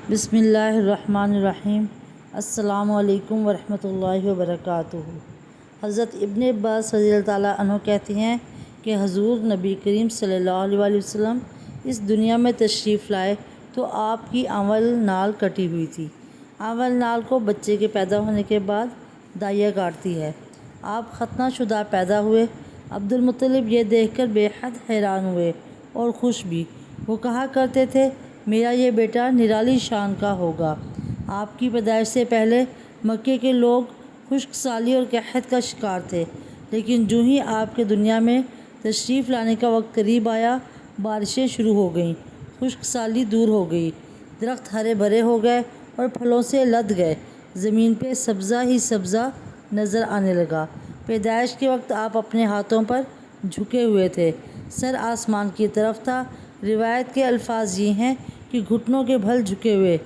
بسم اللہ الرحمن الرحیم۔ السلام علیکم ورحمۃ اللہ وبرکاتہ۔ حضرت ابن عباس رضی اللہ تعالیٰ عنہ کہتے ہیں کہ حضور نبی کریم صلی اللہ علیہ وسلم اس دنیا میں تشریف لائے تو آپ کی اول نال کٹی ہوئی تھی۔ اول نال کو بچے کے پیدا ہونے کے بعد دائیا کاٹتی ہے۔ آپ ختنہ شدہ پیدا ہوئے۔ عبد المطلب یہ دیکھ کر بے حد حیران ہوئے اور خوش بھی۔ وہ کہا کرتے تھے میرا یہ بیٹا نرالی شان کا ہوگا۔ آپ کی پیدائش سے پہلے مکے کے لوگ خشک سالی اور قحط کا شکار تھے، لیکن جو ہی آپ کے دنیا میں تشریف لانے کا وقت قریب آیا، بارشیں شروع ہو گئیں، خشک سالی دور ہو گئی، درخت ہرے بھرے ہو گئے اور پھلوں سے لد گئے، زمین پہ سبزہ ہی سبزہ نظر آنے لگا۔ پیدائش کے وقت آپ اپنے ہاتھوں پر جھکے ہوئے تھے، سر آسمان کی طرف تھا۔ روایت کے الفاظ یہ ہیں کہ گھٹنوں کے بھل جھکے ہوئے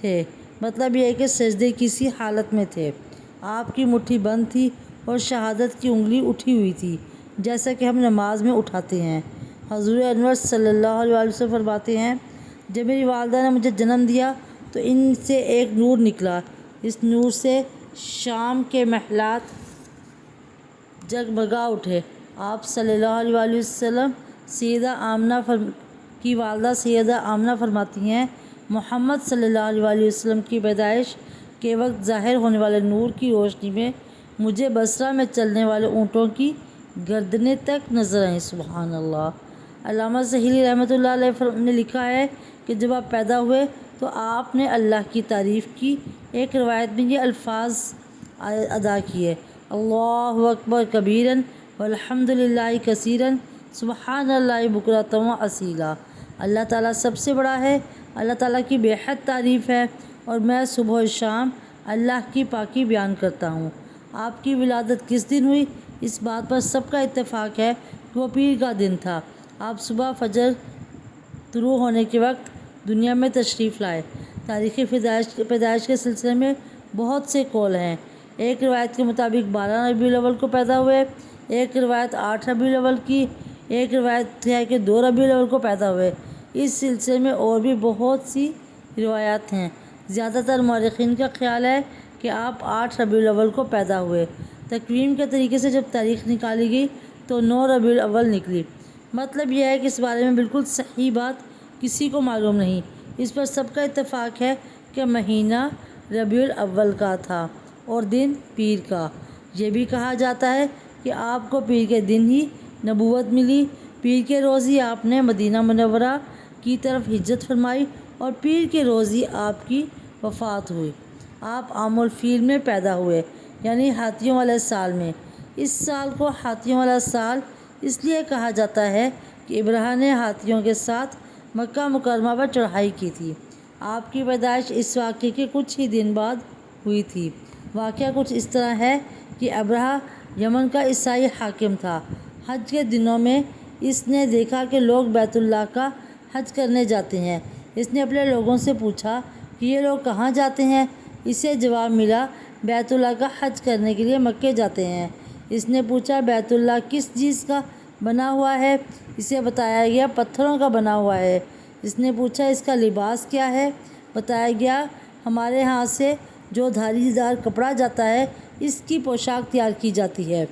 تھے، مطلب یہ ہے کہ سجدے کی سی حالت میں تھے۔ آپ کی مٹھی بند تھی اور شہادت کی انگلی اٹھی ہوئی تھی، جیسا کہ ہم نماز میں اٹھاتے ہیں۔ حضور انور صلی اللہ علیہ وسلم فرماتے ہیں جب میری والدہ نے مجھے جنم دیا تو ان سے ایک نور نکلا، اس نور سے شام کے محلات جگمگا اٹھے۔ آپ صلی اللہ علیہ وسلم سیدہ آمنہ کی والدہ سیدہ آمنہ فرماتی ہیں محمد صلی اللہ علیہ وسلم کی پیدائش کے وقت ظاہر ہونے والے نور کی روشنی میں مجھے بصرہ میں چلنے والے اونٹوں کی گردنیں تک نظر آئیں۔ سبحان اللہ۔ علامہ سہیلی رحمۃ اللہ علیہ نے لکھا ہے کہ جب آپ پیدا ہوئے تو آپ نے اللہ کی تعریف کی۔ ایک روایت میں یہ الفاظ ادا کیے اللہ اکبر کبیرن والحمد للہ کثیرن سبحان اللہ بکرۃ و اصیلا۔ اللہ تعالیٰ سب سے بڑا ہے، اللہ تعالیٰ کی بے حد تعریف ہے اور میں صبح و شام اللہ کی پاکی بیان کرتا ہوں۔ آپ کی ولادت کس دن ہوئی؟ اس بات پر سب کا اتفاق ہے کہ وہ پیر کا دن تھا۔ آپ صبح فجر طلوع ہونے کے وقت دنیا میں تشریف لائے۔ تاریخ پیدائش کے سلسلے میں بہت سے قول ہیں۔ ایک روایت کے مطابق 12 ربیع الاول کو پیدا ہوئے، ایک روایت 8 ربیع الاول کی، ایک روایت ہے کہ 2 ربیع الاول کو پیدا ہوئے۔ اس سلسلے میں اور بھی بہت سی روایات ہیں۔ زیادہ تر مورخین کا خیال ہے کہ آپ 8 ربیع الاول کو پیدا ہوئے۔ تقویم کے طریقے سے جب تاریخ نکالی گئی تو 9 ربیع الاول نکلی۔ مطلب یہ ہے کہ اس بارے میں بالکل صحیح بات کسی کو معلوم نہیں۔ اس پر سب کا اتفاق ہے کہ مہینہ ربیع الاول کا تھا اور دن پیر کا۔ یہ بھی کہا جاتا ہے کہ آپ کو پیر کے دن ہی نبوت ملی۔ پیر کے روز ہی آپ نے مدینہ منورہ کی طرف ہجرت فرمائی اور پیر کے روز ہی آپ کی وفات ہوئی۔ آپ عام الفیل میں پیدا ہوئے، یعنی ہاتھیوں والے سال میں۔ اس سال کو ہاتھیوں والا سال اس لیے کہا جاتا ہے کہ ابراہ نے ہاتھیوں کے ساتھ مکہ مکرمہ پر چڑھائی کی تھی۔ آپ کی پیدائش اس واقعے کے کچھ ہی دن بعد ہوئی تھی۔ واقعہ کچھ اس طرح ہے کہ ابراہ یمن کا عیسائی حاکم تھا۔ حج کے دنوں میں اس نے دیکھا کہ لوگ بیت اللہ کا حج کرنے جاتے ہیں۔ اس نے اپنے لوگوں سے پوچھا کہ یہ لوگ کہاں جاتے ہیں؟ اسے جواب ملا بیت اللہ کا حج کرنے کے لیے مکے جاتے ہیں۔ اس نے پوچھا بیت اللہ کس چیز کا بنا ہوا ہے؟ اسے بتایا گیا پتھروں کا بنا ہوا ہے۔ اس نے پوچھا اس کا لباس کیا ہے؟ بتایا گیا ہمارے ہاں سے جو دھاری دار کپڑا جاتا ہے اس کی پوشاک تیار کی جاتی ہے۔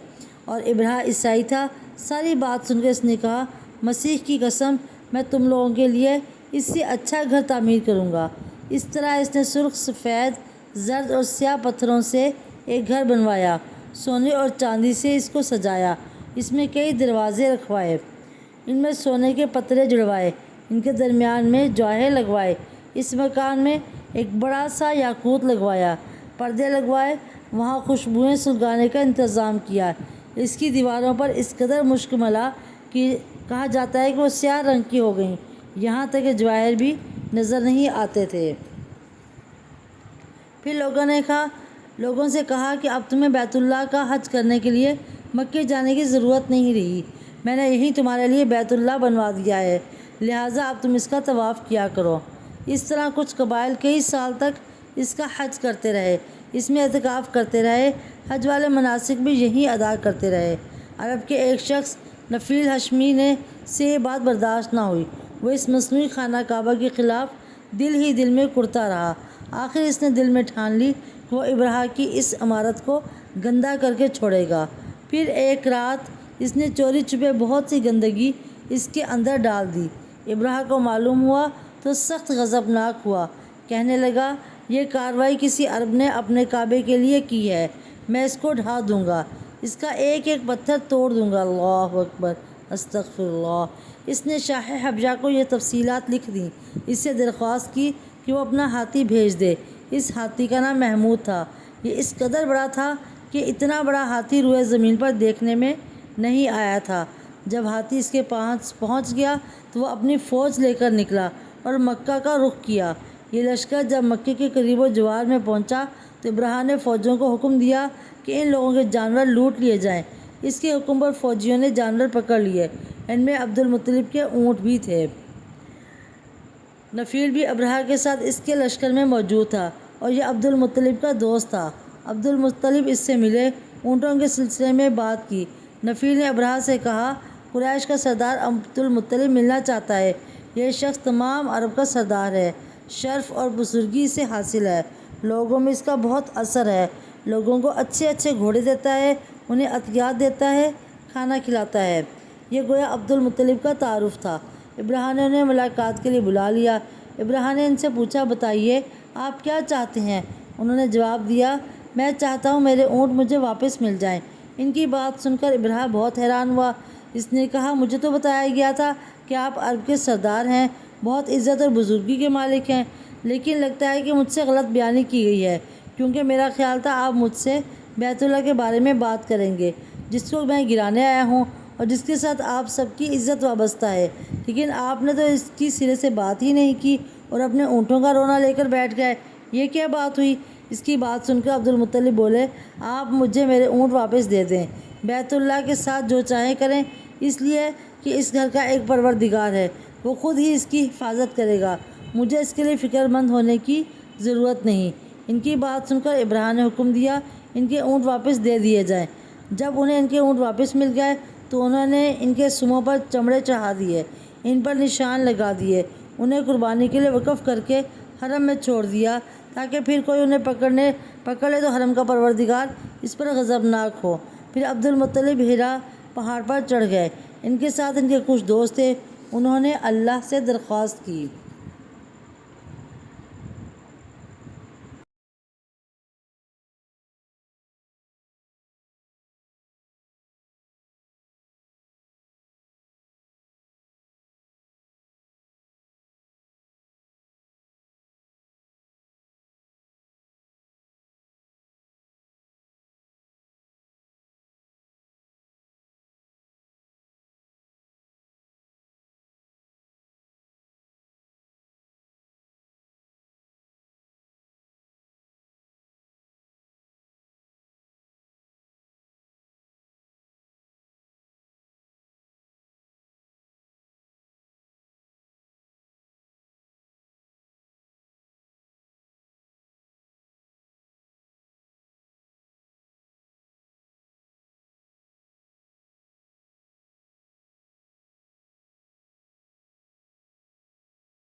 اور ابراہ عیسائی تھا۔ ساری بات سن کر اس نے کہا مسیح کی قسم میں تم لوگوں کے لیے اس سے اچھا گھر تعمیر کروں گا۔ اس طرح اس نے سرخ، سفید، زرد اور سیاہ پتھروں سے ایک گھر بنوایا، سونے اور چاندی سے اس کو سجایا، اس میں کئی دروازے رکھوائے، ان میں سونے کے پترے جڑوائے، ان کے درمیان میں جوہر لگوائے، اس مکان میں ایک بڑا سا یاقوت لگوایا، پردے لگوائے، وہاں خوشبوئیں سلگانے کا انتظام کیا۔ اس کی دیواروں پر اس قدر مشک ملا کہ کہا جاتا ہے کہ وہ سیاہ رنگ کی ہو گئیں، یہاں تک کہ جواہر بھی نظر نہیں آتے تھے۔ پھر لوگوں سے کہا کہ اب تمہیں بیت اللہ کا حج کرنے کے لیے مکے جانے کی ضرورت نہیں رہی، میں نے یہیں تمہارے لیے بیت اللہ بنوا دیا ہے، لہٰذا اب تم اس کا طواف کیا کرو۔ اس طرح کچھ قبائل کئی سال تک اس کا حج کرتے رہے، اس میں اعتکاف کرتے رہے، حج والے مناسک بھی یہیں ادا کرتے رہے۔ عرب کے ایک شخص نفیل ہشمی سے یہ بات برداشت نہ ہوئی۔ وہ اس مصنوعی خانہ کعبہ کے خلاف دل ہی دل میں کرتا رہا۔ آخر اس نے دل میں ٹھان لی کہ وہ ابراہ کی اس عمارت کو گندا کر کے چھوڑے گا۔ پھر ایک رات اس نے چوری چھپے بہت سی گندگی اس کے اندر ڈال دی۔ ابراہ کو معلوم ہوا تو سخت غضبناک ہوا، کہنے لگا یہ کارروائی کسی عرب نے اپنے کعبے کے لیے کی ہے، میں اس کو ڈھا دوں گا، اس کا ایک ایک پتھر توڑ دوں گا۔ اللہ اکبر، استغفر اللہ۔ اس نے شاہ حبشہ کو یہ تفصیلات لکھ دیں، اس سے درخواست کی کہ وہ اپنا ہاتھی بھیج دے۔ اس ہاتھی کا نام محمود تھا۔ یہ اس قدر بڑا تھا کہ اتنا بڑا ہاتھی روئے زمین پر دیکھنے میں نہیں آیا تھا۔ جب ہاتھی اس کے پاس پہنچ گیا تو وہ اپنی فوج لے کر نکلا اور مکہ کا رخ کیا۔ یہ لشکر جب مکے کے قریب و جوار میں پہنچا تو ابراہ نے فوجوں کو حکم دیا کہ ان لوگوں کے جانور لوٹ لیے جائیں۔ اس کے حکم پر فوجیوں نے جانور پکڑ لیے، ان میں عبد المطلب کے اونٹ بھی تھے۔ نفیل بھی ابراہ کے ساتھ اس کے لشکر میں موجود تھا اور یہ عبد المطلب کا دوست تھا۔ عبد المطلب اس سے ملے، اونٹوں کے سلسلے میں بات کی۔ نفیل نے ابراہ سے کہا قریش کا سردار عبد المطلب ملنا چاہتا ہے، یہ شخص تمام عرب کا سردار ہے، شرف اور بزرگی سے حاصل ہے، لوگوں میں اس کا بہت اثر ہے، لوگوں کو اچھے اچھے گھوڑے دیتا ہے، انہیں عطیات دیتا ہے، کھانا کھلاتا ہے۔ یہ گویا عبد المطلب کا تعارف تھا۔ ابراہ نے انہیں ملاقات کے لیے بلا لیا۔ ابراہ نے ان سے پوچھا بتائیے آپ کیا چاہتے ہیں؟ انہوں نے جواب دیا میں چاہتا ہوں میرے اونٹ مجھے واپس مل جائیں۔ ان کی بات سن کر ابراہ بہت حیران ہوا۔ اس نے کہا مجھے تو بتایا گیا تھا کہ آپ عرب کے سردار ہیں، بہت عزت اور بزرگی کے مالک ہیں، لیکن لگتا ہے کہ مجھ سے غلط بیانی کی گئی ہے، کیونکہ میرا خیال تھا آپ مجھ سے بیت اللہ کے بارے میں بات کریں گے، جس کو میں گرانے آیا ہوں اور جس کے ساتھ آپ سب کی عزت وابستہ ہے، لیکن آپ نے تو اس کی سرے سے بات ہی نہیں کی اور اپنے اونٹوں کا رونا لے کر بیٹھ گئے، یہ کیا بات ہوئی؟ اس کی بات سن کر عبد المطلب بولے آپ مجھے میرے اونٹ واپس دے دیں، بیت اللہ کے ساتھ جو چاہیں کریں، اس لیے کہ اس گھر کا ایک پروردگار ہے، وہ خود ہی اس کی حفاظت کرے گا، مجھے اس کے لیے فکر مند ہونے کی ضرورت نہیں۔ ان کی بات سن کر ابراہ نے حکم دیا ان کے اونٹ واپس دے دیے جائیں۔ جب انہیں ان کے اونٹ واپس مل گئے تو انہوں نے ان کے سموں پر چمڑے چڑھا دیے، ان پر نشان لگا دیے، انہیں قربانی کے لیے وقف کر کے حرم میں چھوڑ دیا تاکہ پھر کوئی انہیں پکڑ لے تو حرم کا پروردگار اس پر غضبناک ہو۔ پھر عبد المطلب ہیرا پہاڑ پر چڑھ گئے، ان کے ساتھ ان کے کچھ دوست تھے، انہوں نے اللہ سے درخواست کی